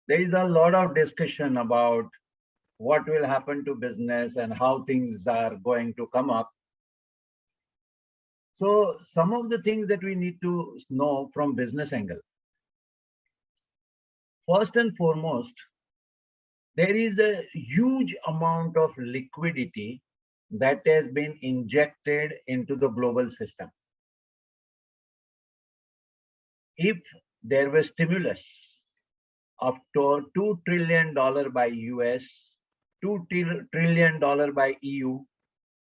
there is a lot of discussion about what will happen to business and how things are going to come up. So some of the things that we need to know from business angle. First and foremost, there is a huge amount of liquidity that has been injected into the global system. If there was stimulus of $2 trillion by US, $2 trillion by EU,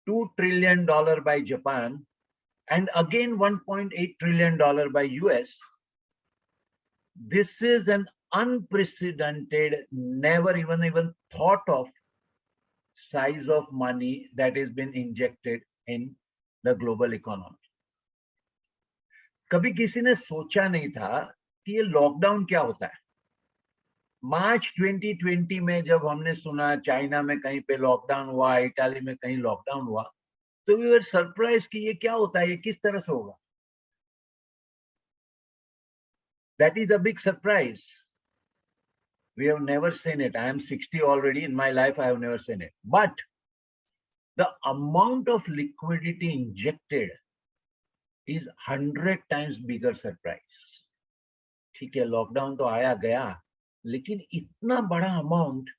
$2 trillion by Japan, and again $1.8 trillion by US, this is an unprecedented, never even thought of size of money that has been injected in the global economy. कभी किसी ने सोचा नहीं था कि ये lockdown क्या होता है। मार्च 2020 में जब हमने सुना चाइना में कहीं पे लॉकडाउन हुआ, इटाली में कहीं लॉकडाउन हुआ, तो वी वर सरप्राइज कि ये क्या होता है, ये किस तरह से होगा। That is a big surprise. We have never seen it. I am 60 already. In my life, I have never seen it. But the amount of liquidity injected is 100 times bigger surprise. ठीक है, lockdown तो आया गया, लेकिन इतना बड़ा amount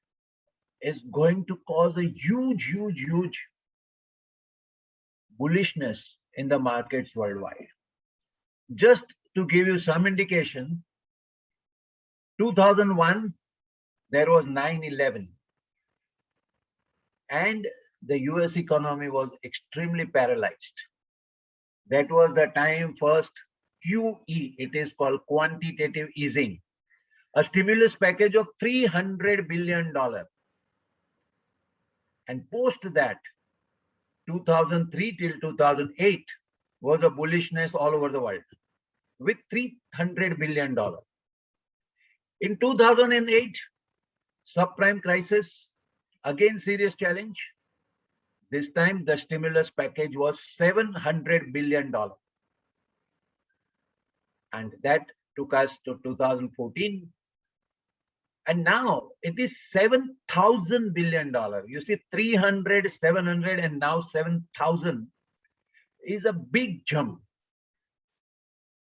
is going to cause a huge bullishness in the markets worldwide. Just to give you some indication, 2001, there was 9/11, and the US economy was extremely paralyzed. That was the time first QE, it is called quantitative easing, a stimulus package of $300 billion. And post that, 2003 till 2008 was a bullishness all over the world with $300 billion. In 2008, subprime crisis, again serious challenge. This time the stimulus package was $700 billion. And that took us to 2014. And now it is $7,000 billion. You see, 300, 700, and now 7,000 is a big jump.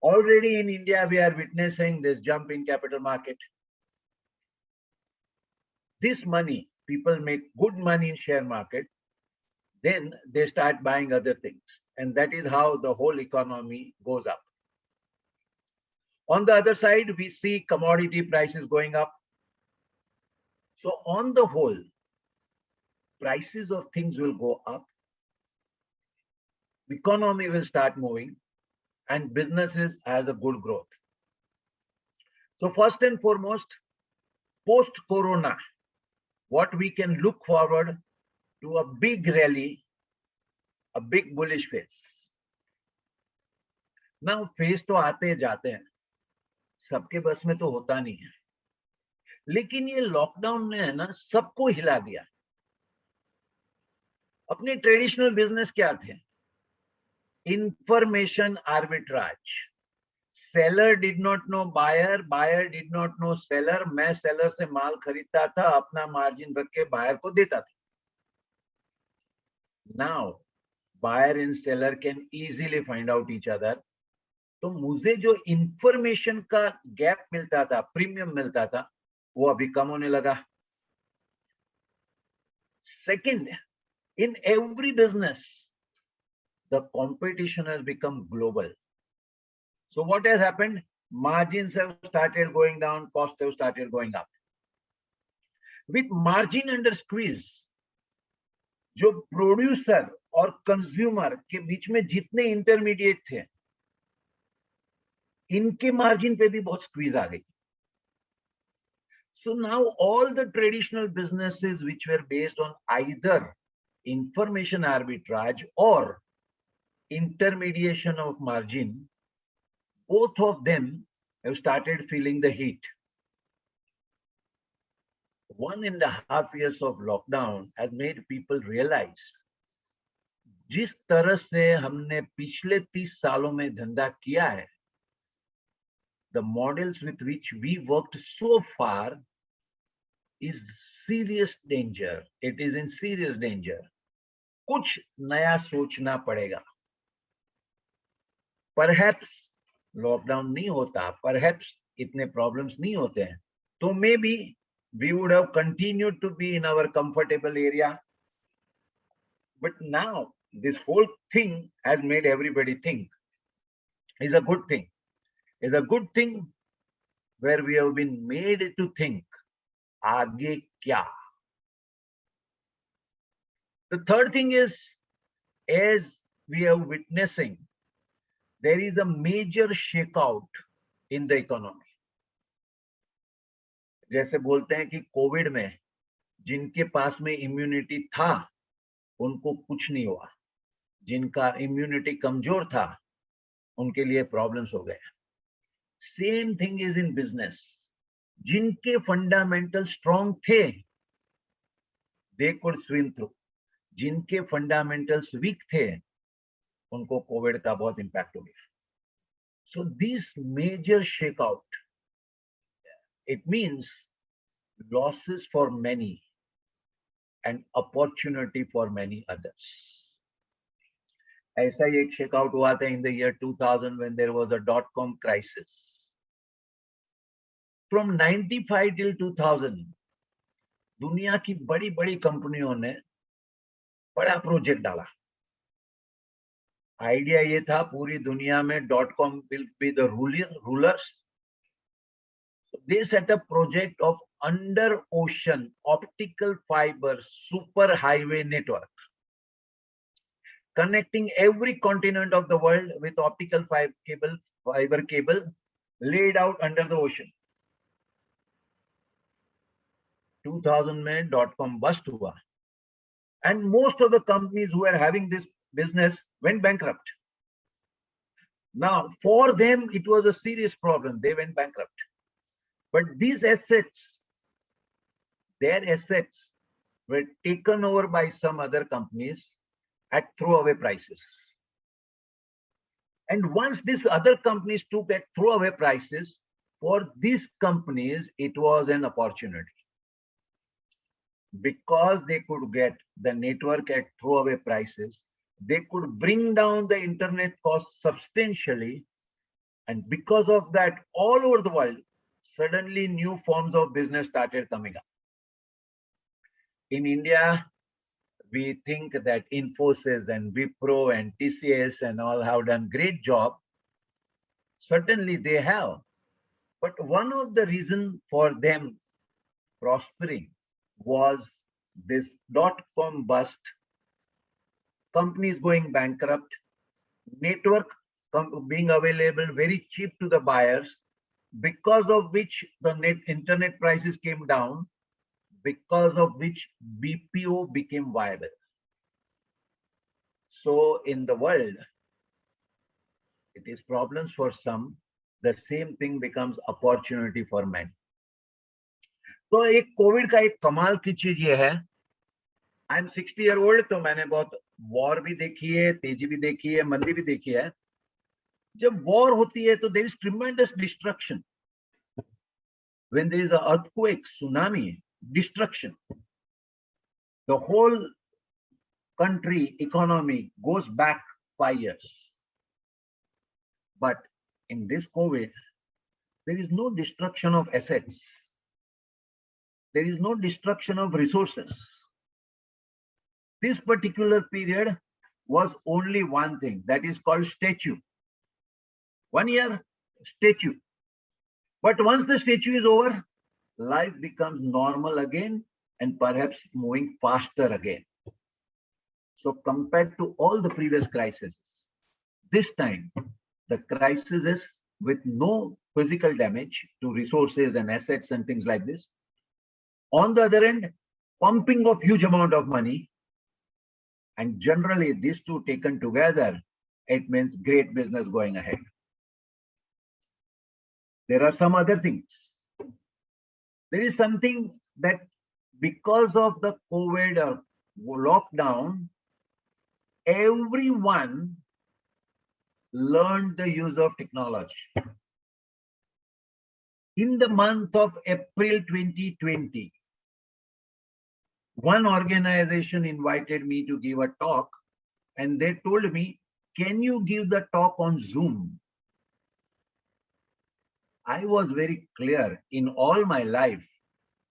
Already in India, we are witnessing this jump in capital market. This money, people make good money in share market, then they start buying other things. And that is how the whole economy goes up. On the other side, we see commodity prices going up. So on the whole, prices of things will go up, economy will start moving, and businesses have a good growth. So first and foremost, post-corona, what we can look forward to a big rally, a big bullish phase. Now phase तो आते जाते हैं, सबके बस में तो होता नहीं है, लेकिन ये लॉकडाउन ने है ना सबको हिला दिया। अपने ट्रेडिशनल बिजनेस क्या थे? Information arbitrage. Seller did not know buyer, buyer did not know seller. मैं seller से माल खरीदता था, अपना margin रख के buyer को देता था. Now, buyer and seller can easily find out each other. तो मुझे जो information का gap मिलता था, premium मिलता था, वो अभी कम होने लगा. Second, in every business, the competition has become global. So what has happened? Margins have started going down, costs have started going up. With margin under squeeze, जो producer और consumer के बीच में जितने intermediate थे, इनके margin पे भी बहुत squeeze आ गई. So now all the traditional businesses which were based on either information arbitrage or intermediation of margin, both of them have started feeling the heat. 1.5 years of lockdown has made people realize जिस तरह से हमने पिछले 30 सालों में धंधा किया है, the models with which we worked so far is serious danger. It is in serious danger. कुछ नया सोचना पड़ेगा. Perhaps lockdown नहीं होता, perhaps इतने problems नहीं होते हैं, तो maybe we would have continued to be in our comfortable area. But now this whole thing has made everybody think. Is a good thing. Is a good thing where we have been made to think. आगे क्या? The third thing is, as we are witnessing, there is a major shakeout in the economy. जैसे बोलते हैं कि Covid में जिनके पास में immunity था उनको कुछ नहीं हुआ, जिनका इम्यूनिटी कमजोर था उनके लिए प्रॉब्लम्स हो गए. Same thing is in business. जिनके फंडामेंटल स्ट्रॉन्ग थे दे कुड स्विम थ्रू. जिनके फंडामेंटल्स वीक थे उनको कोविड का बहुत इंपैक्ट हो गया. So this major shakeout, it means losses for many and opportunity for many others. ऐसा ही एक शेकआउट हुआ था in the year 2000 when there was a dot-com crisis. From 95 till 2000 दुनिया की बड़ी बड़ी कंपनियों ने बड़ा प्रोजेक्ट डाला. आइडिया ये था पूरी दुनिया में .com will be the rulers. So they set up project of under ocean optical fiber super highway network, connecting every continent of the world with optical fiber cable laid out under the ocean. 2000 में .com bust हुआ, and most of the companies who were having this business went bankrupt. Now, for them, it was a serious problem. They went bankrupt. But these assets, their assets were taken over by some other companies at throwaway prices. And once these other companies took at throwaway prices, for these companies, it was an opportunity. Because they could get the network at throwaway prices, they could bring down the internet cost substantially. And because of that, all over the world, suddenly new forms of business started coming up. In India, we think that Infosys and Wipro and TCS and all have done great job. Certainly they have. But one of the reasons for them prospering was this .com bust, companies going bankrupt, network being available very cheap to the buyers, because of which the internet prices came down, because of which BPO became viable. So in the world, it is problems for some, the same thing becomes opportunity for many. तो एक Covid का एक कमाल की चीज ये है, I am 60 year old, तो मैंने बहुत वॉर भी देखी है, तेजी भी देखी है, मंदी भी देखी है. जब वॉर होती है तो there is tremendous destruction. When there is an earthquake, tsunami, destruction, the whole country economy goes back 5 years. But in this COVID, there is no destruction of assets. There is no destruction of resources. This particular period was only one thing, that is called statue. 1 year, statue. But once the statue is over, life becomes normal again and perhaps moving faster again. So compared to all the previous crises, this time the crisis is with no physical damage to resources and assets and things like this. On the other end, pumping of huge amount of money, and generally these two taken together, it means great business going ahead. There are some other things. There is something that because of the COVID or lockdown, everyone learned the use of technology. In the month of April 2020, One organization invited me to give a talk, and they told me, can you give the talk on Zoom? I was very clear, in all my life,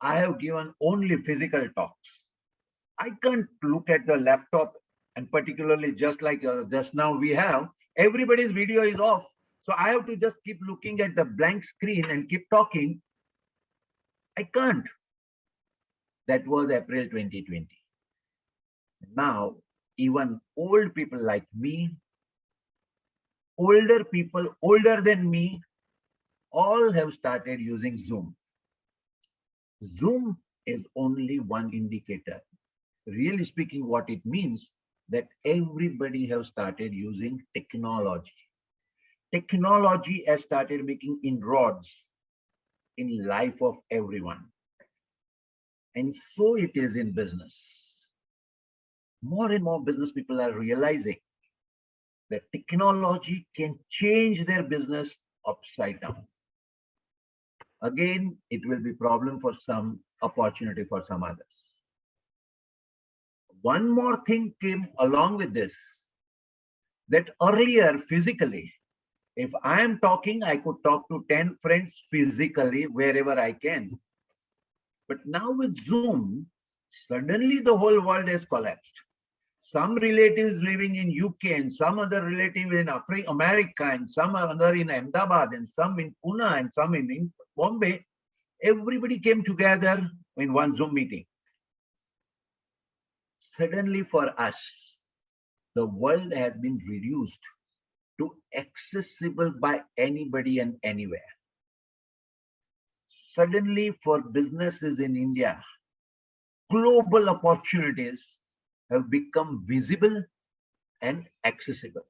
I have given only physical talks. I can't look at the laptop, and particularly just like just now we have, everybody's video is off. So I have to just keep looking at the blank screen and keep talking. I can't. That was April 2020. Now, even old people like me, older people older than me, all have started using Zoom. Zoom is only one indicator. Really speaking, what it means that everybody have started using technology. Technology has started making inroads in life of everyone. And so it is in business. More and more business people are realizing that technology can change their business upside down. Again, it will be problem for some, opportunity for some others. One more thing came along with this, that earlier physically, if I am talking, I could talk to 10 friends physically wherever I can. But now with Zoom, suddenly the whole world has collapsed. Some relatives living in UK and some other relative in America and some other in Ahmedabad and some in Pune and some in Bombay, everybody came together in one Zoom meeting. Suddenly for us, the world has been reduced to accessible by anybody and anywhere. Suddenly for businesses in India, global opportunities have become visible and accessible.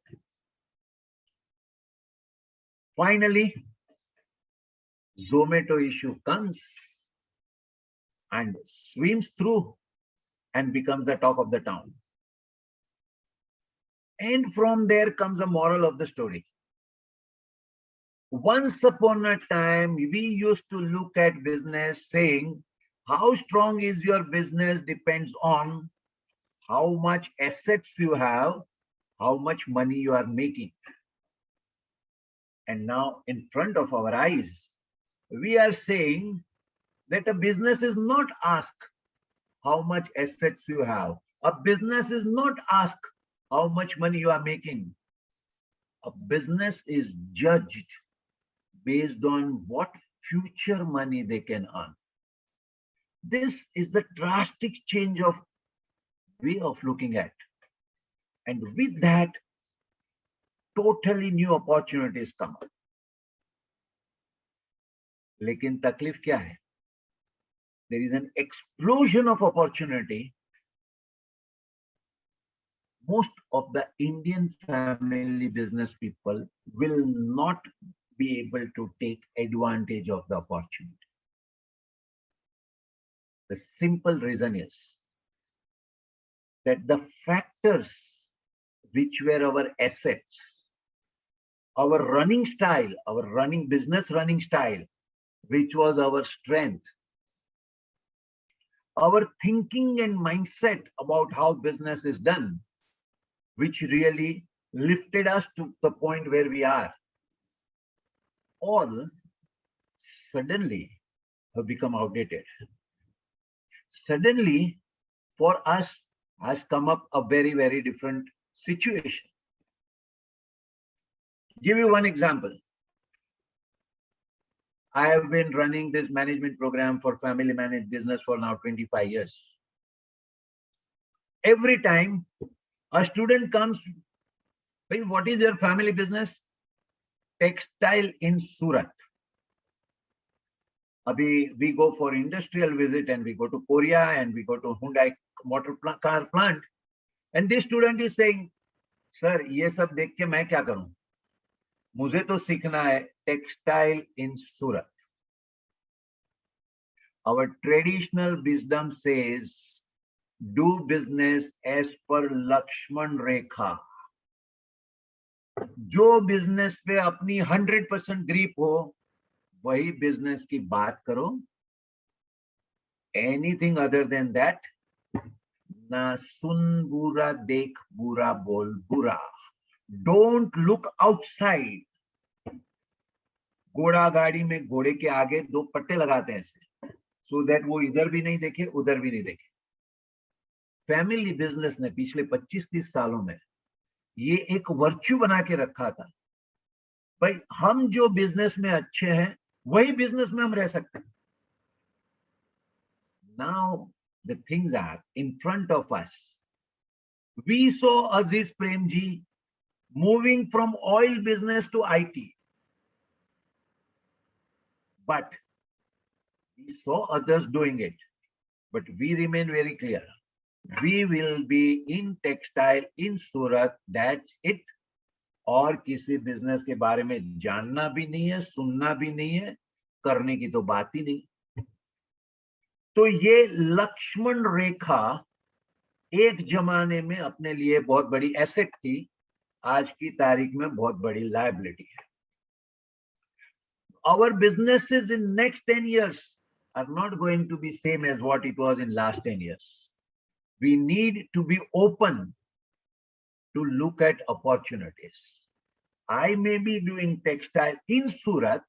Finally, Zomato issue comes and swims through and becomes the talk of the town. And from there comes a moral of the story. Once upon a time, we used to look at business saying, how strong is your business depends on how much assets you have, how much money you are making. And now in front of our eyes, we are saying that a business is not asked how much assets you have. A business is not asked how much money you are making. A business is judged based on what future money they can earn. This is the drastic change of way of looking at. And with that, totally new opportunities come up. लेकिन तकलीफ क्या है? There is an explosion of opportunity. Most of the Indian family business people will not be able to take advantage of the opportunity. The simple reason is that the factors which were our assets, our running style, our running business running style, which was our strength, our thinking and mindset about how business is done, which really lifted us to the point where we are, all suddenly have become outdated. Suddenly, for us, has come up a very, very different situation. Give you one example. I have been running this management program for family managed business for now 25 years. Every time a student comes, what is your family business? Textile in Surat. Abhi, we go for industrial visit and we go to Korea and we go to Hyundai motor car plant. And this student is saying, sir, ये सब देख के मैं क्या करूं? मुझे तो सीखना है textile in Surat. Our traditional wisdom says, do business as per Lakshman Rekha. जो बिजनेस पे अपनी 100% ग्रिप हो, वही बिजनेस की बात करो. Anything other than that Na sun bura dekh bura bol bura. Don't look outside. घोड़ा गाड़ी में घोड़े के आगे दो पट्टे लगाते हैं ऐसे, सो दैट वो इधर भी नहीं देखे उधर भी नहीं देखे. फैमिली बिजनेस ने पिछले 25-30 सालों में ये एक वर्च्यू बना के रखा था. भाई हम जो बिजनेस में अच्छे हैं वही बिजनेस में हम रह सकते हैं. Now the things are in front of us. We saw Aziz Premji moving from oil business to IT. But we saw others doing it. But we remain very clear. We will be in textile in Surat. That's it. और किसी business के बारे में जानना भी नहीं है, सुनना भी नहीं है, करने की तो बात ही नहीं. तो ये लक्ष्मण रेखा एक जमाने में अपने लिए बहुत बड़ी एसेट थी, आज की तारीख में बहुत बड़ी लायबिलिटी है. Our businesses in next 10 years are not going to be same as what it was in last 10 years. We need to be open to look at opportunities. I may be doing textile in Surat,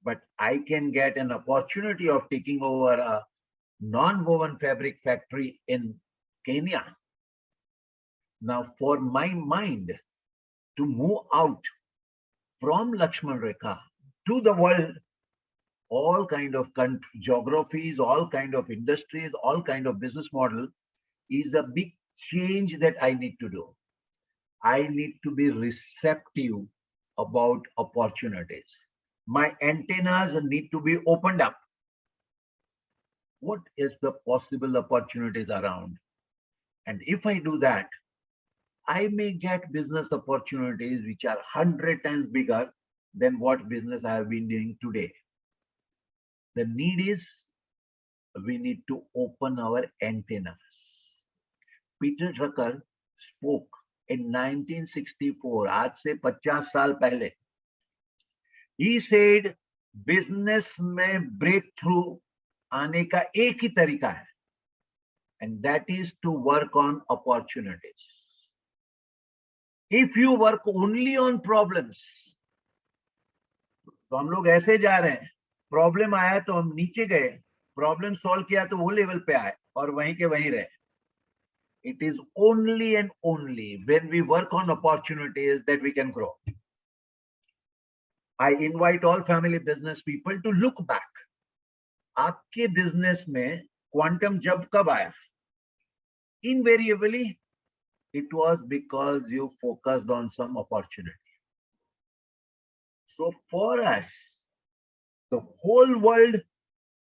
but I can get an opportunity of taking over a non-woven fabric factory in Kenya. Now, for my mind to move out from Lakshman Rekha to the world, all kind of geographies, all kind of industries, all kind of business model is a big change that I need to do. I need to be receptive about opportunities. My antennas need to be opened up. What is the possible opportunities around? And if I do that, I may get business opportunities which are 100 times bigger than what business I have been doing today. The need is we need to open our antennas. Peter Drucker spoke in 1964, आज से 50 साल पहले. He said, business में breakthrough आने का एक ही तरीका है, and that is to work on opportunities. If you work only on problems, तो हम लोग ऐसे जा रहे हैं, प्रॉब्लम आया तो हम नीचे गए, प्रॉब्लम सॉल्व किया तो वो लेवल पे आए और वहीं के वहीं रहे. It is only and only when we work on opportunities that we can grow. I invite all family business people to look back. आपके बिजनेस में क्वांटम जब कब आया? Invariably, it was because you focused on some opportunity. So for us, the whole world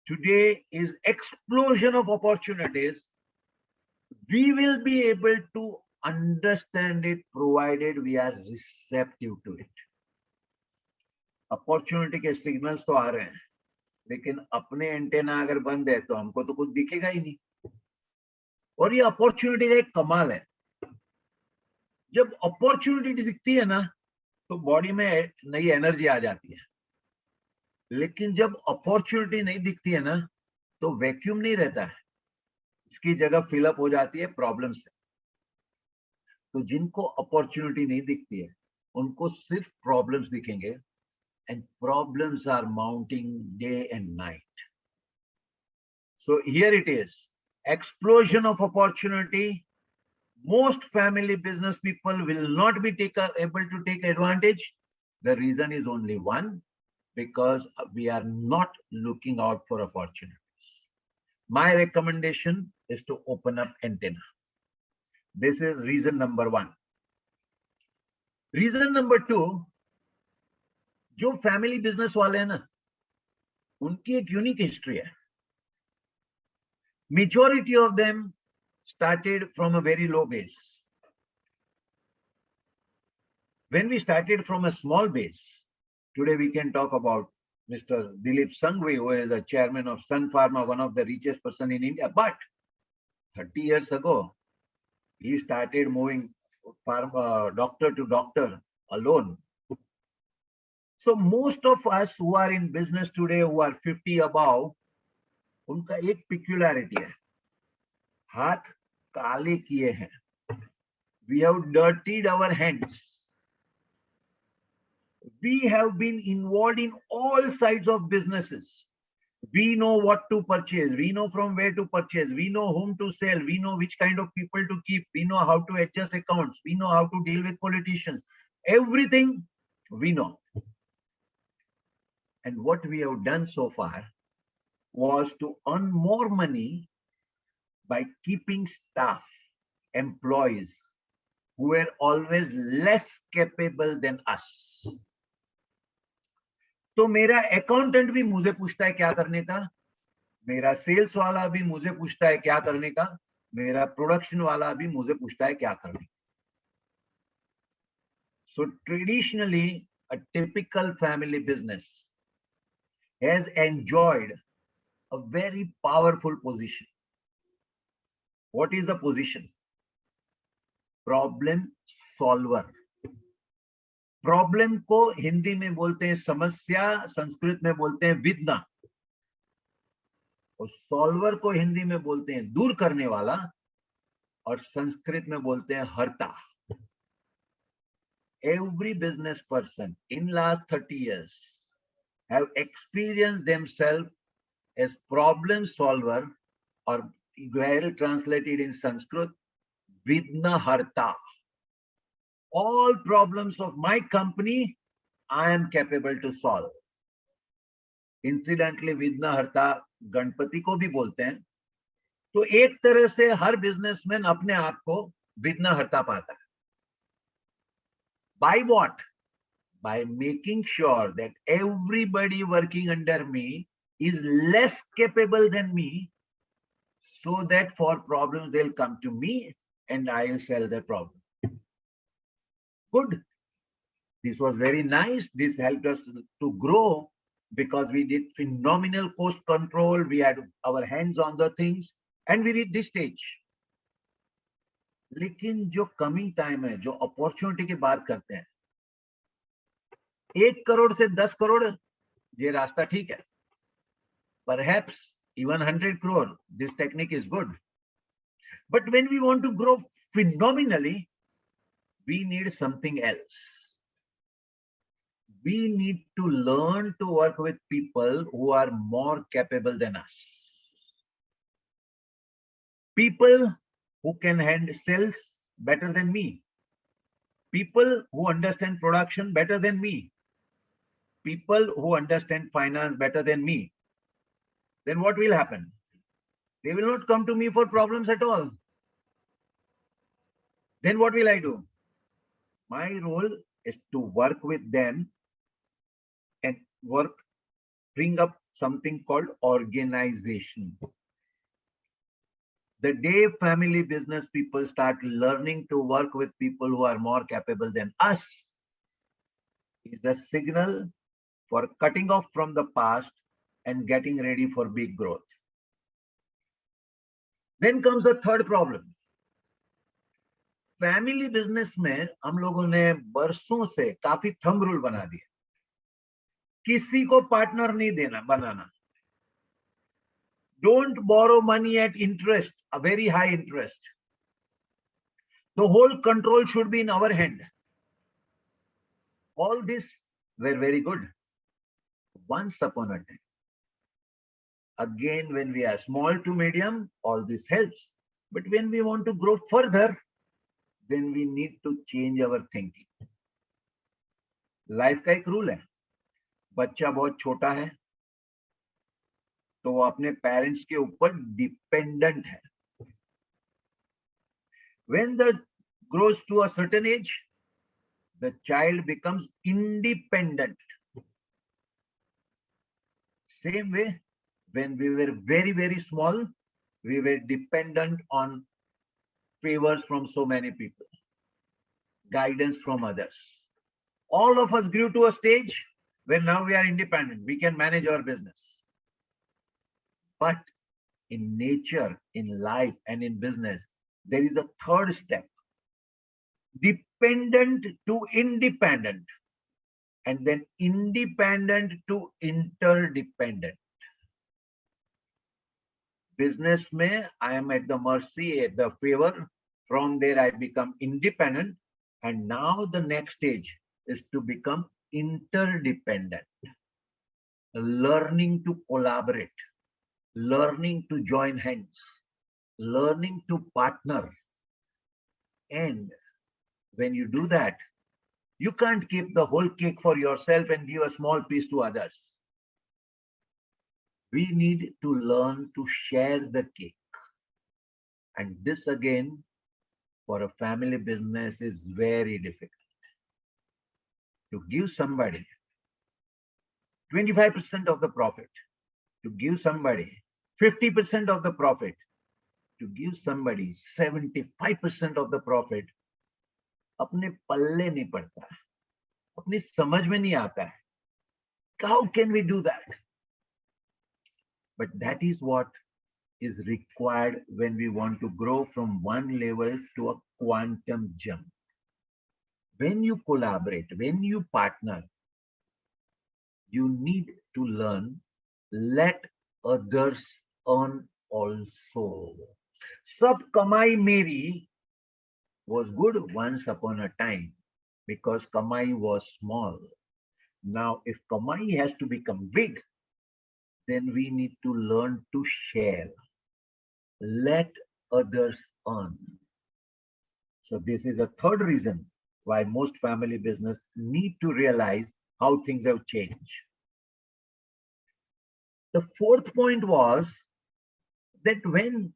today is explosion of opportunities. We will be able to understand it provided we are receptive to it. Opportunity के signals तो आ रहे हैं, लेकिन अपने antenna अगर बंद है तो हमको तो कुछ दिखेगा ही नहीं. और ये अपॉर्चुनिटी का एक कमाल है, जब अपॉर्चुनिटी दिखती है ना तो बॉडी में नई एनर्जी आ जाती है. लेकिन जब अपॉर्चुनिटी नहीं दिखती है ना तो वैक्यूम नहीं रहता है, इसकी जगह फिलअप हो जाती है प्रॉब्लम से. तो जिनको अपॉर्चुनिटी नहीं दिखती है उनको सिर्फ प्रॉब्लम्स दिखेंगे, and problems are mounting day and night. So here it is, explosion of opportunity. Most family business people will not be able to take advantage. The reason is only one, because we are not looking out for opportunities. My recommendation is to open up antenna. This is reason number one. Reason number two, जो family business वाले हैं ना, उनकी एक unique history है. Majority of them started from a very low base. When we started from a small base, today we can talk about Mr. Dilip Sangvi, who is a chairman of Sun Pharma, one of the richest person in India. But 30 years ago, he started moving doctor to doctor alone. So most of us who are in business today, who are 50 above, उनका एक peculiarity है. हाथ काले किए हैं. We have dirtied our hands. We have been involved in all sides of businesses. We know what to purchase. We know from where to purchase. We know whom to sell. We know which kind of people to keep. We know how to adjust accounts. We know how to deal with politicians. Everything we know. And what we have done so far was to earn more money by keeping staff, employees who were always less capable than us. तो मेरा accountant भी मुझे पूछता है क्या करने का, मेरा सेल्स वाला भी मुझे पूछता है क्या करने का, मेरा प्रोडक्शन वाला भी मुझे पूछता है क्या करने का. So traditionally, a typical family business has enjoyed a very powerful position. What is the position? Problem solver. Problem को हिंदी में बोलते हैं समस्या, संस्कृत में बोलते हैं विद्ना, और सॉल्वर को हिंदी में बोलते हैं दूर करने वाला, और संस्कृत में बोलते हैं हर्ता. Every business person in last 30 years have experienced themselves as problem solver, or well translated in Sanskrit, vidna harta. All problems of my company, I am capable to solve. Incidentally, vidna harta Ganpati को भी बोलते हैं. तो एक तरह से हर businessman अपने आप को विघ्न हर्ता पाता है. By what? By making sure that everybody working under me is less capable than me, so that for problems they'll come to me and I'll solve the problem. Good. This was very nice. This helped us to grow because we did phenomenal cost control. We had our hands on the things and we reached this stage. लेकिन जो coming time है, जो opportunity की बात करते हैं, 1 करोड़ से 10 करोड़ ये रास्ता ठीक है. Perhaps even 100 crore, this technique is good. But when we want to grow phenomenally, we need something else. We need to learn to work with people who are more capable than us. People who can handle sales better than me. People who understand production better than me. People who understand finance better than me. Then what will happen? They will not come to me for problems at all. Then what will I do? My role is to work with them and bring up something called organization. The day family business people start learning to work with people who are more capable than us is a signal for cutting off from the past and getting ready for big growth. Then comes the third problem. Family business में हम लोगों ने बरसों से काफी thumb rule बना दिए. किसी को पार्टनर नहीं देना बनाना. Don't borrow money at interest, a very high interest. The whole control should be in our hand. All this were very good once upon a time. Again, when we are small to medium, all this helps. But when we want to grow further, then we need to change our thinking. Life का एक rule है, बच्चा बहुत छोटा है तो वो अपने पेरेंट्स के ऊपर डिपेंडेंट है. When the grows to a certain age, the child becomes independent. Same way, when we were very, very small, we were dependent on favors from so many people, guidance from others. All of us grew to a stage where now we are independent. We can manage our business. But in nature, in life, and in business, there is a third step. Dependent to independent, and then independent to interdependent. business mein, I am at the mercy, at the favor. From there, I become independent. And now the next stage is to become interdependent, learning to collaborate, learning to join hands, learning to partner. And when you do that, you can't keep the whole cake for yourself and give a small piece to others. We need to learn to share the cake. And this again, for a family business is very difficult. To give somebody 25% of the profit, to give somebody 50% of the profit, to give somebody 75% of the profit, अपने पल्ले नहीं पड़ता है, अपनी समझ में नहीं आता है. How can we do that? But that is what is required when we want to grow from one level to a quantum jump. When you collaborate, when you partner, you need to learn, let others earn also. Sab kamai meri was good once upon a time because kamai was small. Now, if kamai has to become big, then we need to learn to share. Let others earn. So this is a third reason why most family business need to realize how things have changed. The fourth point was that when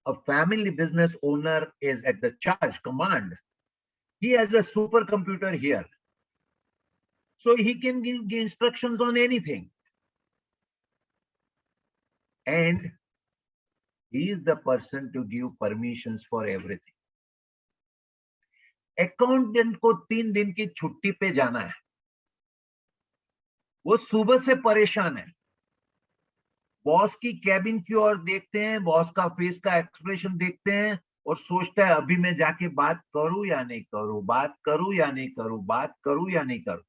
a family business owner is at the charge command, he has a supercomputer here. So he can give instructions on anything. And he is the person to give permissions for everything. Accountant को 3 दिन की छुट्टी पे जाना है, वो सुबह से परेशान है. बॉस की कैबिन की ओर देखते हैं, बॉस का फेस का एक्सप्रेशन देखते हैं और सोचता है अभी मैं जाके बात करूं या नहीं करूं, बात करूं या नहीं करूं, बात करूं या नहीं करूं.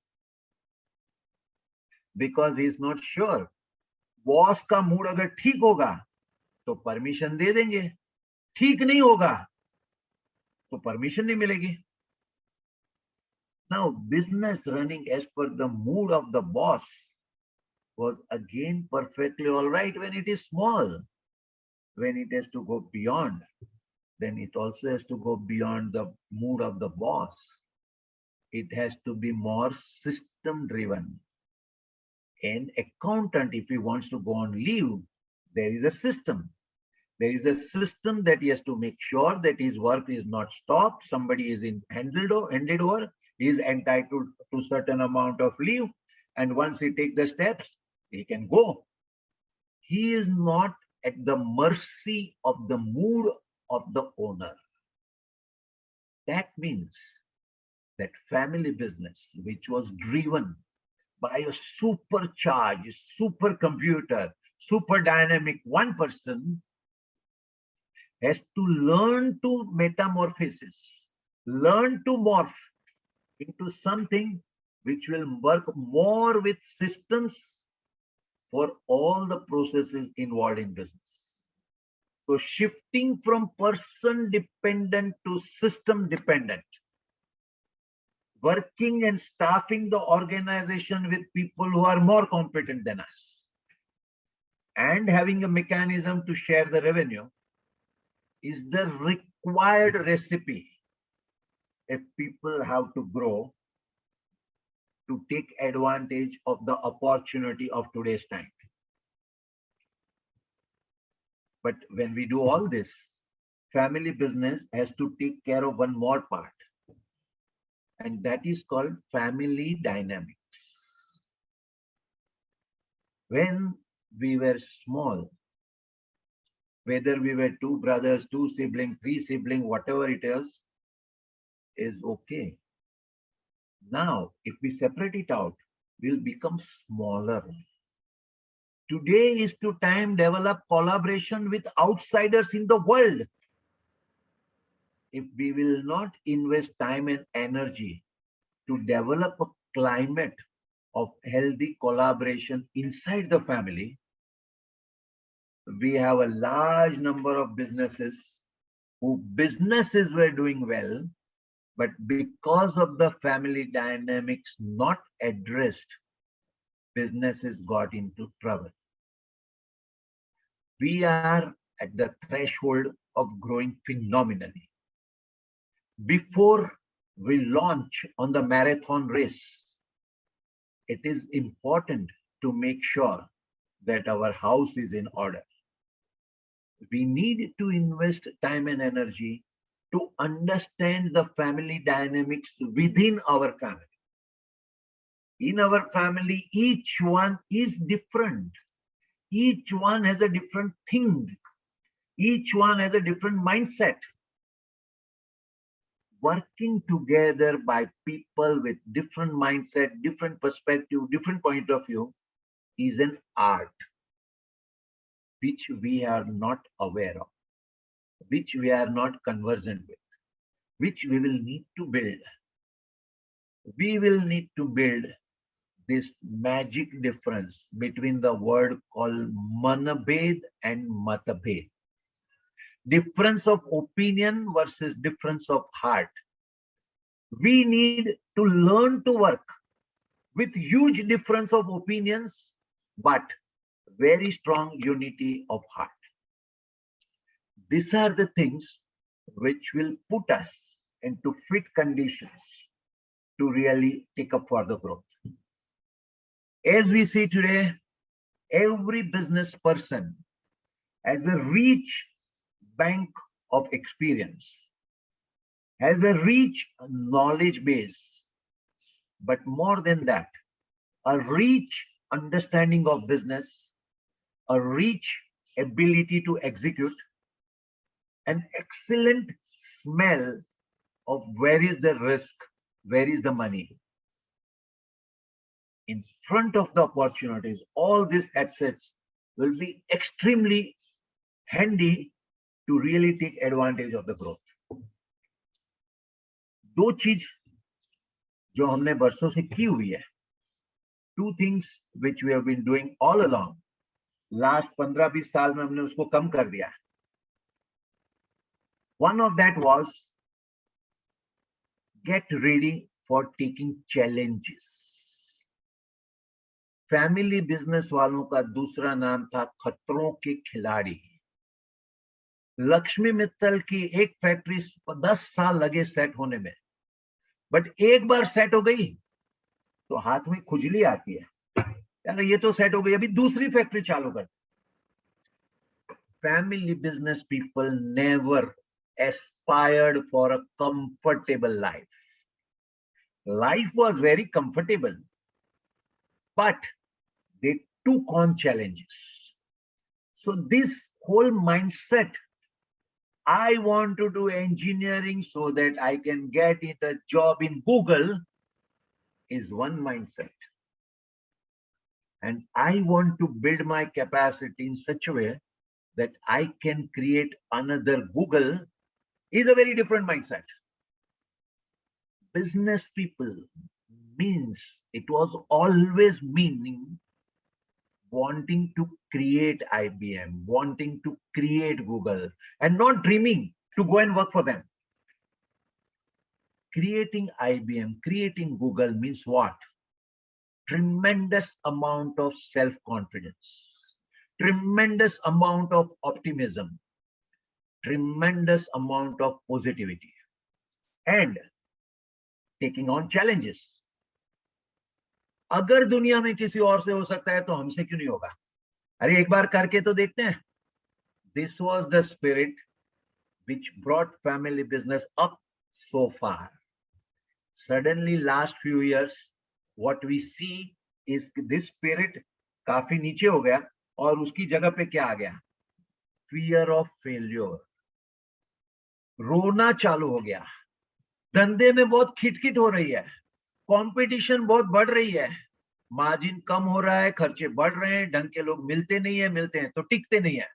Because he is not sure. Boss का मूड अगर ठीक होगा तो परमिशन दे देंगे, ठीक नहीं होगा तो परमिशन नहीं मिलेगी. Now, business running as per the mood of the boss was again perfectly all right when it is small. When it has to go beyond, then it also has to go beyond the mood of the boss. It has to be more system driven. An accountant, if he wants to go on leave, there is a system. There is a system that he has to make sure that his work is not stopped. Somebody is handed over. He is entitled to certain amount of leave. And once he takes the steps, he can go. He is not at the mercy of the mood of the owner. That means that family business, which was driven by a supercharged, supercomputer, super dynamic one person, has to learn to metamorphosis, learn to morph into something which will work more with systems for all the processes involved in business. So shifting from person dependent to system dependent, working and staffing the organization with people who are more competent than us, and having a mechanism to share the revenue is the required recipe if people have to grow to take advantage of the opportunity of today's time. But when we do all this, family business has to take care of one more part, and that is called family dynamics. When we were small, whether we were 2 brothers, 2 siblings, 3 siblings, whatever it is okay. Now, if we separate it out, we'll become smaller. Today is to time develop collaboration with outsiders in the world. If we will not invest time and energy to develop a climate of healthy collaboration inside the family, We have a large number of businesses who businesses were doing well, but because of the family dynamics not addressed, businesses got into trouble. We are at the threshold of growing phenomenally. Before we launch on the marathon race, it is important to make sure that our house is in order. We need to invest time and energy to understand the family dynamics within our family. In our family, each one is different. Each one has a different thing. Each one has a different mindset. Working together by people with different mindset, different perspective, different point of view is an art which we are not aware of, which we are not conversant with, which we will need to build. We will need to build this magic difference between the word called manabhed and matabhed. Difference of opinion versus difference of heart. We need to learn to work with huge difference of opinions, but very strong unity of heart. These are the things which will put us into fit conditions to really take up further growth. As we see today, every business person has a rich bank of experience, has a rich knowledge base, but more than that, a rich understanding of business, a rich ability to execute, an excellent smell of where is the risk, where is the money. In front of the opportunities, all these assets will be extremely handy to really take advantage of the growth. दो चीज जो हमने वर्षों से की हुई है, two things which we have been doing all along, last 15-20 साल में हमने उसको कम कर दिया. One of that was get ready for taking challenges. Family business वालों का दूसरा नाम था खतरों के खिलाड़ी. लक्ष्मी मित्तल की एक फैक्ट्री 10 साल लगे सेट होने में, बट एक बार सेट हो गई तो हाथ में खुजली आती है, यार ये तो सेट हो गई, अभी दूसरी फैक्ट्री चालू कर. Family business people never aspired for a comfortable life. Life was very comfortable, but they took on challenges. So this whole mindset, I want to do engineering so that I can get it a job in Google, is one mindset. And I want to build my capacity in such a way that I can create another Google, is a very different mindset. Business people means, it was always meaning wanting to create IBM, wanting to create Google, and not dreaming to go and work for them. Creating IBM, creating Google means what? Tremendous amount of self-confidence, tremendous amount of optimism, tremendous amount of positivity, and taking on challenges. अगर दुनिया में किसी और से हो सकता है तो हमसे क्यों नहीं होगा? अरे एक बार करके तो देखते हैं. This was the spirit which brought family business up so far. Suddenly last few years what we see is this spirit काफी नीचे हो गया और उसकी जगह पे क्या आ गया? Fear of failure. रोना चालू हो गया. धंधे में बहुत खिटखिट हो रही है, कंपटीशन बहुत बढ़ रही है, मार्जिन कम हो रहा है, खर्चे बढ़ रहे हैं, ढंग के लोग मिलते नहीं है, मिलते हैं तो टिकते नहीं है.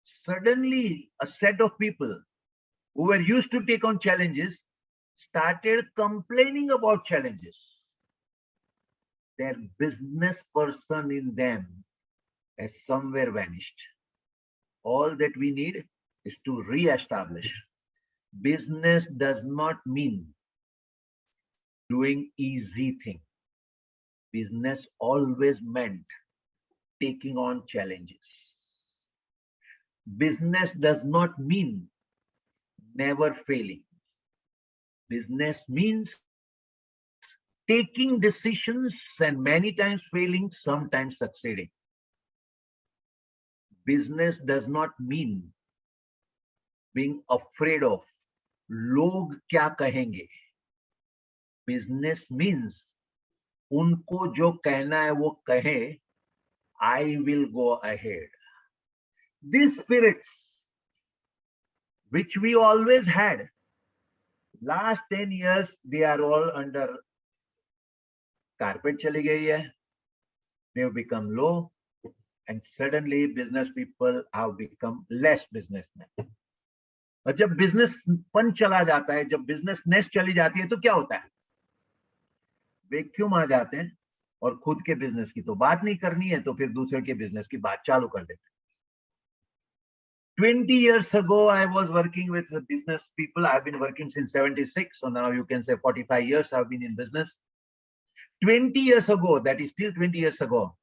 Suddenly a set of people who were used to take on challenges started complaining about challenges. Their business person in them has somewhere vanished. all that we need is to re-establish. Business does not mean doing easy thing. Business always meant taking on challenges. Business does not mean never failing. Business means taking decisions and many times failing, sometimes succeeding. Business does not mean being afraid of log kya kahenge. Business means unko jo कहना है वो कहे, I will go ahead. These spirits which we always had, last 10 years they are all under carpet chali gayi hai. They have become low, and suddenly business people have become less businessmen. और जब business पन चला जाता है, जब बिजनेसनेस चली जाती है, तो क्या होता है? वैक्यूम आ जाते हैं और खुद के बिजनेस की तो बात नहीं करनी है, तो फिर दूसरे के बिजनेस की बात चालू कर देते हैं. 20 years ago, I was working with business people. I've been working since 76, so now you can say 45 years I've been in business. 20 years ago, that is still 20 years ago,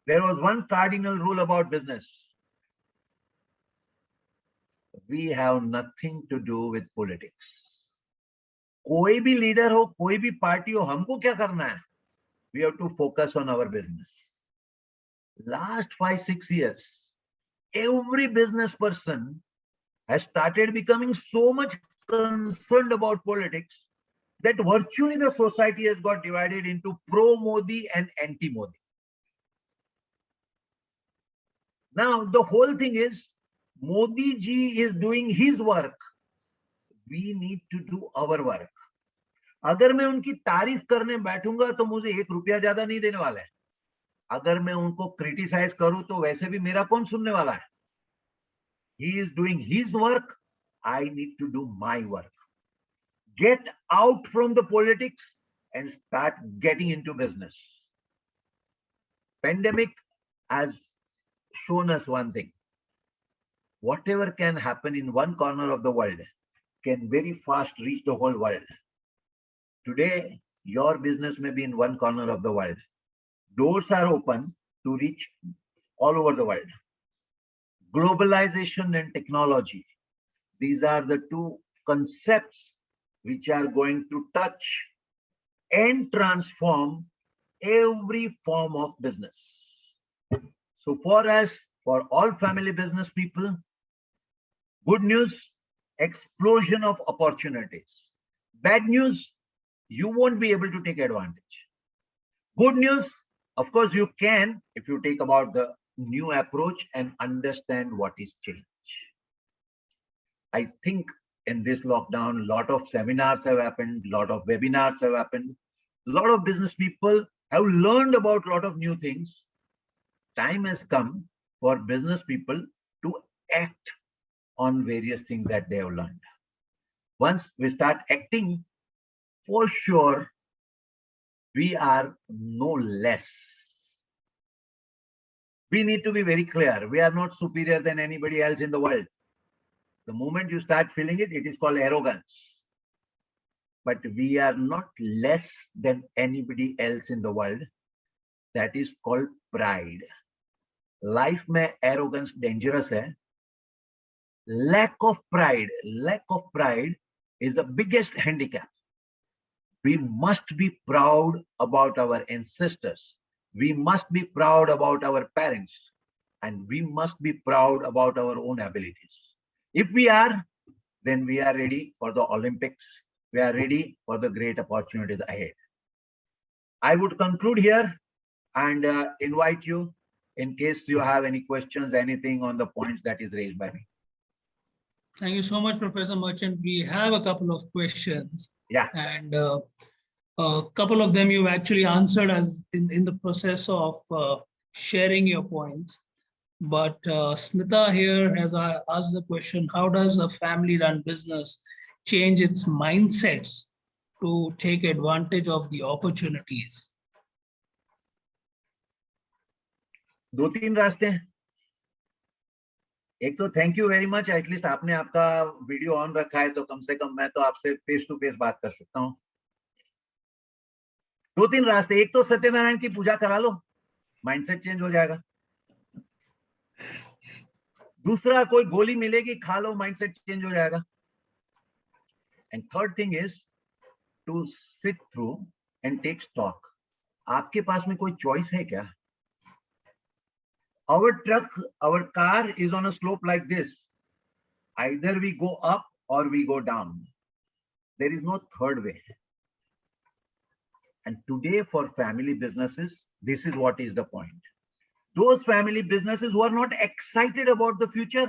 there was one cardinal rule about business. We have nothing to do with politics. कोई भी leader हो, कोई भी party हो, हमको क्या करना है? We have to focus on our business. Last 5-6 years, every business person has started becoming so much concerned about politics that virtually the society has got divided into pro-Modi and anti-Modi. Now, the whole thing is, Modi ji is doing his work. We need to do our work. अगर मैं उनकी तारीफ करने बैठूंगा तो मुझे 1 रुपया ज्यादा नहीं देने वाला है. अगर मैं उनको क्रिटिसाइज करूं तो वैसे भी मेरा कौन सुनने वाला है? He is doing his work. I need to do my work. Get out from the politics and start getting into business. Pandemic has shown us one thing. Whatever can happen in one corner of the world can very fast reach the whole world. Today, your business may be in one corner of the world. Doors are open to reach all over the world. Globalization and technology. These are the two concepts which are going to touch and transform every form of business. So for us, for all family business people, good news, explosion of opportunities. Bad news, you won't be able to take advantage. Good news, of course you can if you take about the new approach and understand what is change. I think in this lockdown, a lot of seminars have happened, a lot of webinars have happened, a lot of business people have learned about a lot of new things. Time has come for business people to act on various things that they have learned. Once we start acting, for sure, we are no less. We need to be very clear. We are not superior than anybody else in the world. The moment you start feeling it, it is called arrogance. But we are not less than anybody else in the world. That is called pride. Life mein arrogance dangerous hai. Lack of pride is the biggest handicap. We must be proud about our ancestors. We must be proud about our parents. And we must be proud about our own abilities. If we are, then we are ready for the Olympics. We are ready for the great opportunities ahead. I would conclude here and invite you in case you have any questions, anything on the points that is raised by me. Thank you so much, Professor Merchant. We have a couple of questions. Yeah. And a couple of them you've actually answered as in the process of sharing your points. But Smita here has asked the question, how does a family-run business change its mindsets to take advantage of the opportunities? 2-3 रास्ते हैं. एक तो thank you very much, at least आपने आपका video on रखा है, तो कम से कम मैं तो आपसे फेस टू फेस बात कर सकता हूँ। 2-3 रास्ते, एक तो सत्यनारायण की पूजा करा लो, माइंडसेट चेंज हो जाएगा। दूसरा, कोई गोली मिलेगी, खा लो, माइंडसेट चेंज हो जाएगा। And third thing is to sit through and take stock. आपके पास में कोई चॉइस है क्या? our car is on a slope like this. Either we go up or we go down. There is no third way. And today for family businesses, this is what is the point. Those family businesses who are not excited about the future,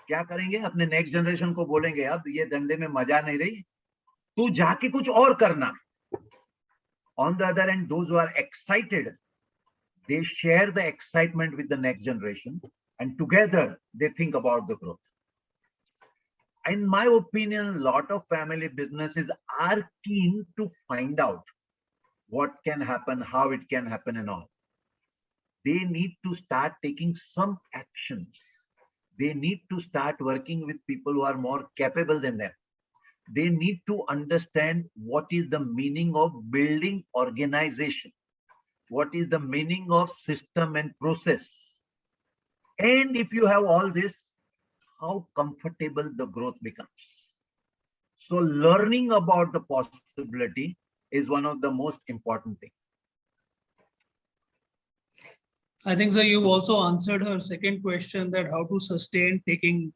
क्या करेंगे? अपने next generation को बोलेंगे, अब ये धंधे में मजा नहीं रही, तू जाके कुछ और करना. On the other hand, those who are excited, they share the excitement with the next generation, and together they think about the growth. In my opinion, a lot of family businesses are keen to find out what can happen, how it can happen and all. They need to start taking some actions. They need to start working with people who are more capable than them. They need to understand what is the meaning of building organization. What is the meaning of system and process? And if you have all this, how comfortable the growth becomes. So learning about the possibility is one of the most important things. I think, sir, you've also answered her second question, that how to sustain taking,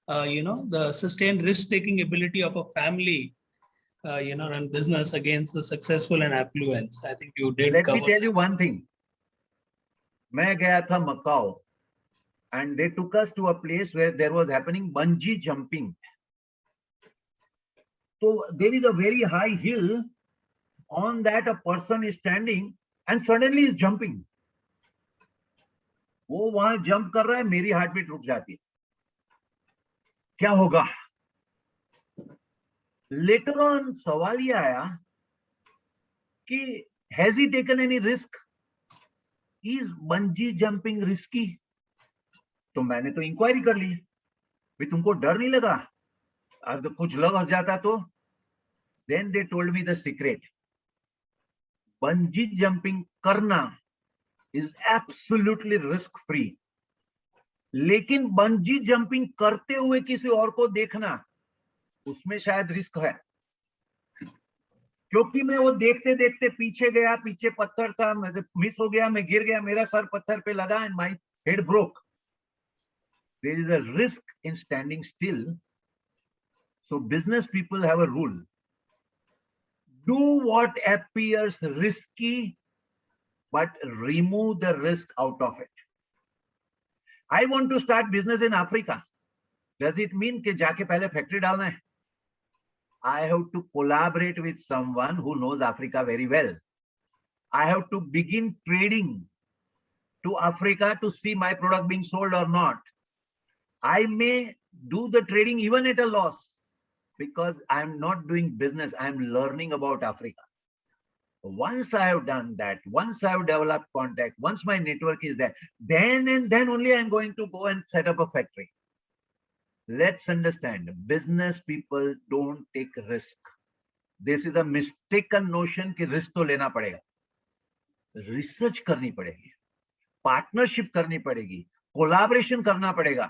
the sustained risk-taking ability of a family, run business against the successful and affluence. I think you did Let cover. me tell you one thing. मैं गया था Macau, and they took us to a place where there was happening bungee jumping. So there is a very high hill. On that, a person is standing and suddenly is jumping. वो वहां jump कर रहा है, मेरी heart beat रुक जाती है. क्या होगा? Later on, सवाल ये आया कि has he taken any risk? Is bungee jumping risky? तो मैंने तो इंक्वायरी कर ली, भाई तुमको डर नहीं लगा? अगर कुछ लग जाता तो? Then they told me the secret. Bungee jumping करना is absolutely risk free. लेकिन बंजी जंपिंग करते हुए किसी और को देखना, उसमें शायद रिस्क है. क्योंकि मैं वो देखते देखते पीछे गया, पीछे पत्थर था, मैं मिस हो गया, मैं गिर गया, मेरा सर पत्थर पे लगा and my head broke. There is a risk in standing still. So business people have a rule. Do what appears risky, but remove the risk out of it. I want to start business in Africa. Does it mean कि जाके पहले factory डालना है? I have to collaborate with someone who knows Africa very well. I have to begin trading to Africa to see my product being sold or not. I may do the trading even at a loss because I'm not doing business. I'm learning about Africa. Once I have done that, once I have developed contact, once my network is there, then and then only I'm going to go and set up a factory. Let's understand, business people don't take risk. This is a mistaken notion कि risk तो लेना पड़ेगा. Research करनी पड़ेगी, partnership करनी पड़ेगी, collaboration करना पड़ेगा.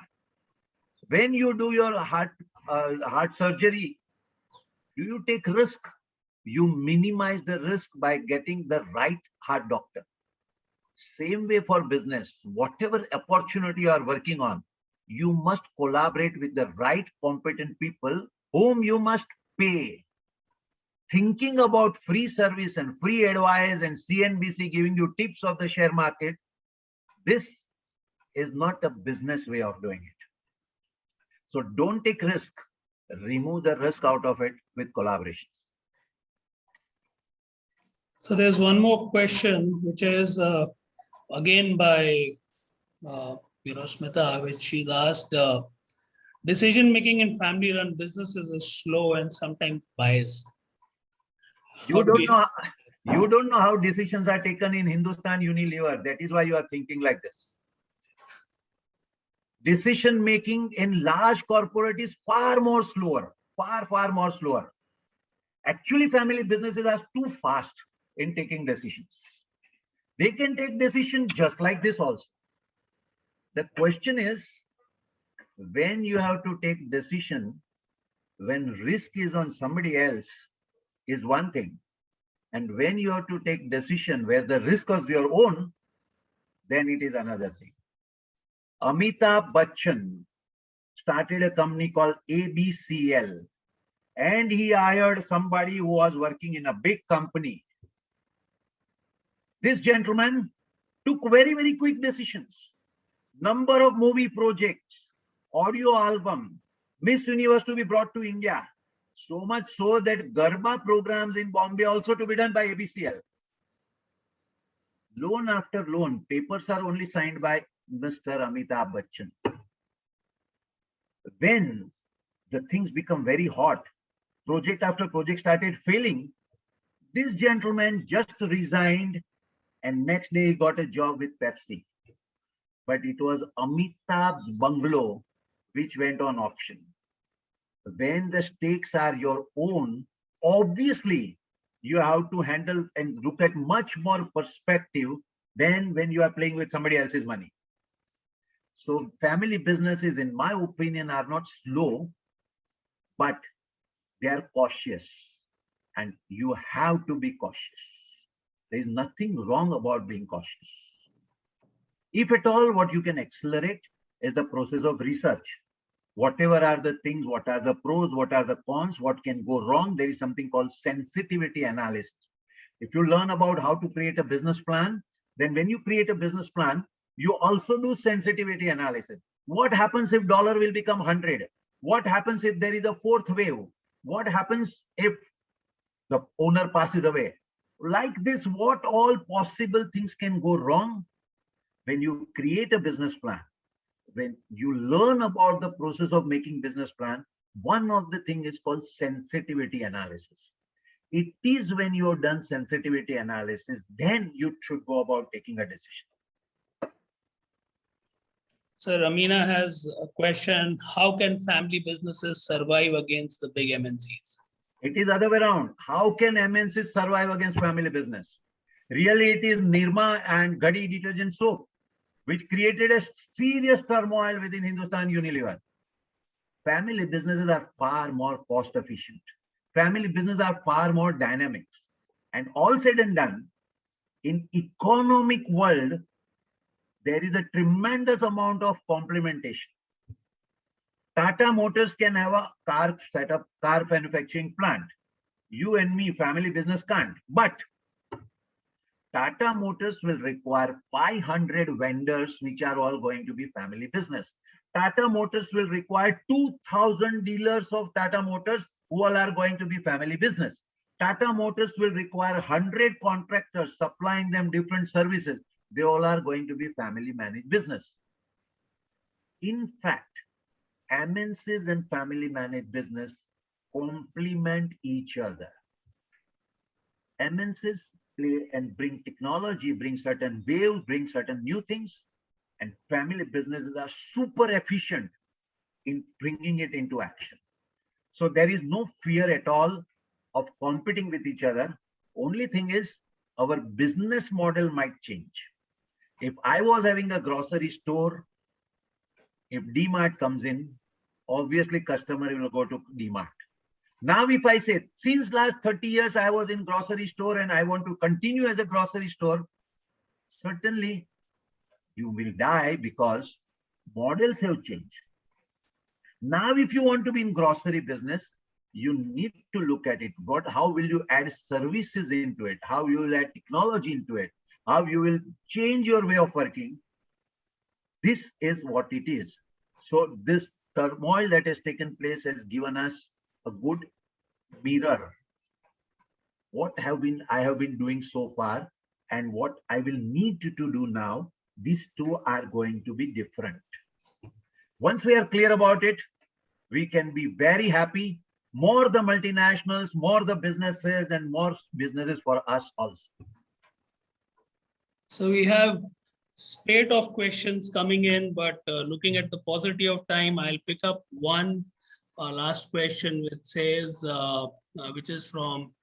When you do your heart surgery, do you take risk? You minimize the risk by getting the right heart doctor. Same way for business, whatever opportunity you are working on, you must collaborate with the right competent people whom you must pay. Thinking about free service and free advice and CNBC giving you tips of the share market, this is not a business way of doing it. So don't take risk. Remove the risk out of it with collaborations. So there's one more question, which is again by Smita, which she's asked. Decision making in family-run businesses is slow and sometimes biased. You don't know how decisions are taken in Hindustan Unilever. That is why you are thinking like this. Decision making in large corporate is far more slower, far more slower. Actually, family businesses are too fast in taking decisions. They can take decisions just like this also. The question is, when you have to take decision, when risk is on somebody else is one thing. And when you have to take decision where the risk is your own, then it is another thing. Amitabh Bachchan started a company called ABCL, and he hired somebody who was working in a big company. This gentleman took very quick decisions. Number of movie projects, audio album, Miss Universe to be brought to India. So much so that Garba programs in Bombay also to be done by ABCL. Loan after loan, papers are only signed by Mr. Amitabh Bachchan. When the things become very hot, project after project started failing, this gentleman just resigned and next day he got a job with Pepsi. But it was Amitabh's bungalow which went on auction. When the stakes are your own, obviously you have to handle and look at much more perspective than when you are playing with somebody else's money. So family businesses, in my opinion, are not slow, but they are cautious, and you have to be cautious. There is nothing wrong about being cautious. If at all, what you can accelerate is the process of research. Whatever are the things, what are the pros, what are the cons, what can go wrong, there is something called sensitivity analysis. If you learn about how to create a business plan, then when you create a business plan, you also do sensitivity analysis. What happens if dollar will become 100? What happens if there is a fourth wave? What happens if the owner passes away? Like this, what all possible things can go wrong when you create a business plan? When you learn about the process of making business plan, one of the things is called sensitivity analysis. It is when you have done sensitivity analysis, then you should go about taking a decision. Sir, Amina has a question. How can family businesses survive against the big MNCs? It is other way around. How can MNCs survive against family business? Really, it is Nirma and Gadi detergent soap, which created a serious turmoil within Hindustan Unilever. Family businesses are far more cost efficient. Family businesses are far more dynamics. And all said and done, in economic world, there is a tremendous amount of complementation. Tata Motors can have a car setup, car manufacturing plant. You and me, family business can't. But Tata Motors will require 500 vendors, which are all going to be family business. Tata Motors will require 2,000 dealers of Tata Motors who all are going to be family business. Tata Motors will require 100 contractors supplying them different services. They all are going to be family managed business. In fact, MNCs and family managed business complement each other. MNCs play and bring technology, bring certain waves, bring certain new things, and family businesses are super efficient in bringing it into action. So there is no fear at all of competing with each other. Only thing is our business model might change. If I was having a grocery store, if DMart comes in, obviously customer will go to DMart. Now, if I say, since last 30 years, I was in grocery store and I want to continue as a grocery store, certainly you will die because models have changed. Now, if you want to be in grocery business, you need to look at it. How will you add services into it? How you will add technology into it? How you will change your way of working? This is what it is. So this turmoil that has taken place has given us a good mirror. What I have been doing so far and what I will need to do now, these two are going to be different. Once we are clear about it, we can be very happy. More the multinationals, more the businesses, and more businesses for us also. So we have spate of questions coming in, but looking at the paucity of time, I'll pick up one last question, which says, which is from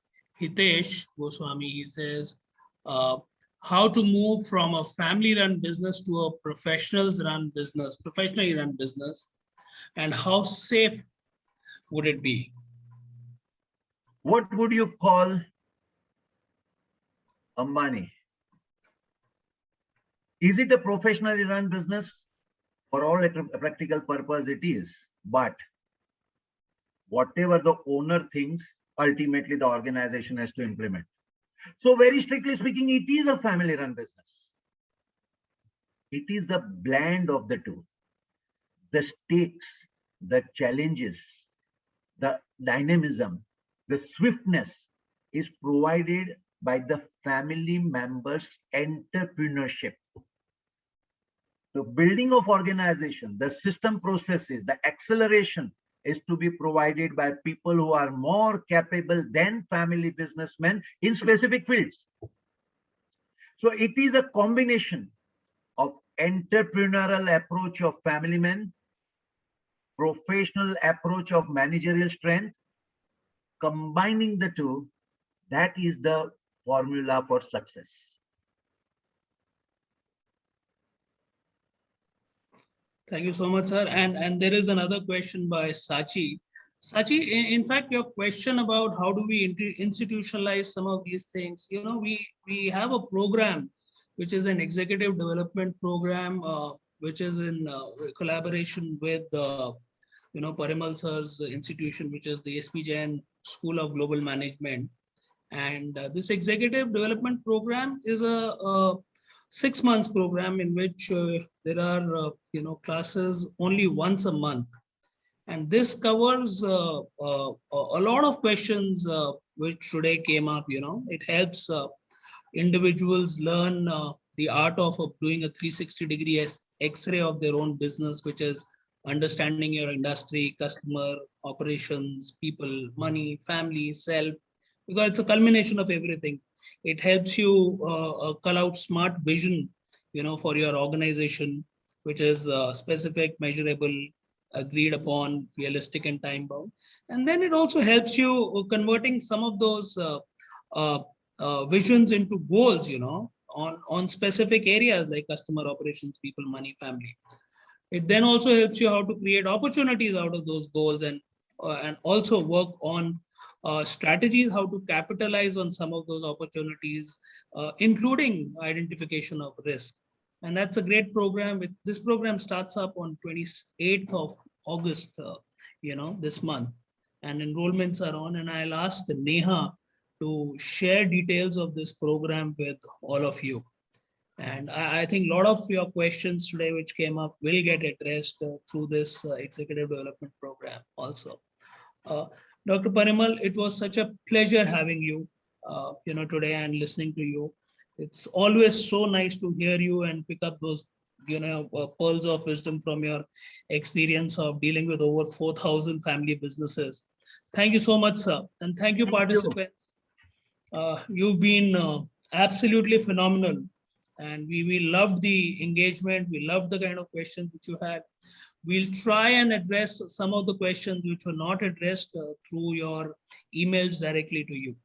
Hitesh Goswami. He says, how to move from a family-run business to a professionally run business, and how safe would it be? What would you call Ambani? Is it a professionally run business? For all practical purpose, it is. But whatever the owner thinks, ultimately the organization has to implement. So very strictly speaking, it is a family run business. It is the blend of the two. The stakes, the challenges, the dynamism, the swiftness is provided by the family members' entrepreneurship. The building of organization, the system processes, the acceleration is to be provided by people who are more capable than family businessmen in specific fields. So it is a combination of entrepreneurial approach of family men, professional approach of managerial strength. Combining the two, that is the formula for success. Thank you so much, sir. And there is another question by Sachi. Sachi, in fact, your question about how do we institutionalize some of these things, we have a program, which is an executive development program, which is in collaboration with, Parimal sir's institution, which is the SP Jain School of Global Management. And this executive development program is a 6 months program in which there are classes only once a month, and this covers a lot of questions which today came up. It helps individuals learn the art of doing a 360-degree X-ray of their own business, which is understanding your industry, customer, operations, people, money, family, self, because it's a culmination of everything. It helps you call out smart vision, for your organization, which is specific, measurable, agreed upon, realistic, and time bound. And then it also helps you converting some of those visions into goals, on specific areas like customer, operations, people, money, family. It then also helps you how to create opportunities out of those goals, and also work on strategies how to capitalize on some of those opportunities, including identification of risk. And that's a great program. This program starts up on 28th of August, this month, and enrollments are on. And I'll ask Neha to share details of this program with all of you. And I think a lot of your questions today which came up will get addressed through this executive development program also. Dr. Parimal, it was such a pleasure having you, today and listening to you. It's always so nice to hear you and pick up those, pearls of wisdom from your experience of dealing with over 4,000 family businesses. Thank you so much, sir. And thank you, participants. You've been absolutely phenomenal. And we loved the engagement. We loved the kind of questions which you had. We'll try and address some of the questions which were not addressed through your emails directly to you.